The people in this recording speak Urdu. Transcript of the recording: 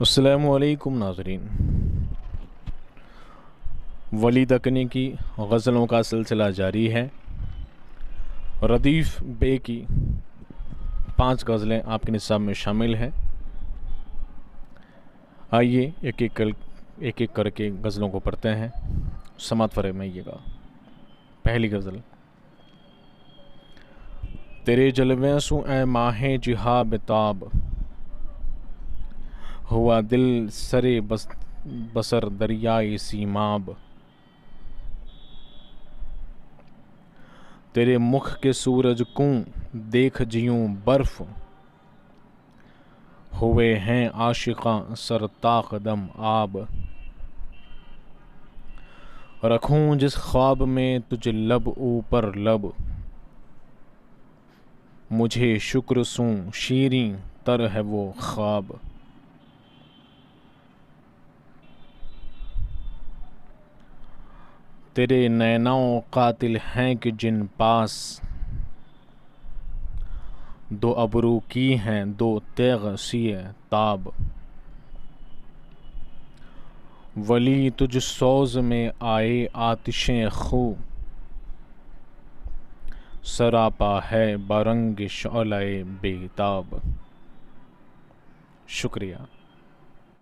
السلام علیکم ناظرین، ولی دکنی کی غزلوں کا سلسلہ جاری ہے۔ ردیف بے کی 5 غزلیں آپ کے نصاب میں شامل ہیں۔ آئیے ایک ایک کر کے غزلوں کو پڑھتے ہیں، سماعت فرمائیے گا۔ پہلی غزل: تیرے جلوے سوں اے ماہ جہاں بتاب، ہوا دل سرے بسر دریائے سیماب۔ تیرے مکھ کے سورج کوں دیکھ جیوں برف، ہوئے ہیں عاشقاں سر تا قدم آب۔ رکھوں جس خواب میں تجھ لب اوپر لب، مجھے شکر سوں شیریں تر ہے وہ خواب۔ تیرے نیناؤں قاتل ہیں کہ جن پاس، دو ابرو کی ہیں دو تیغ سیے تاب۔ ولی تجھ سوز میں آئے آتشیں خو، سراپا ہے برنگ شعلۂ بے تاب۔ شکریہ۔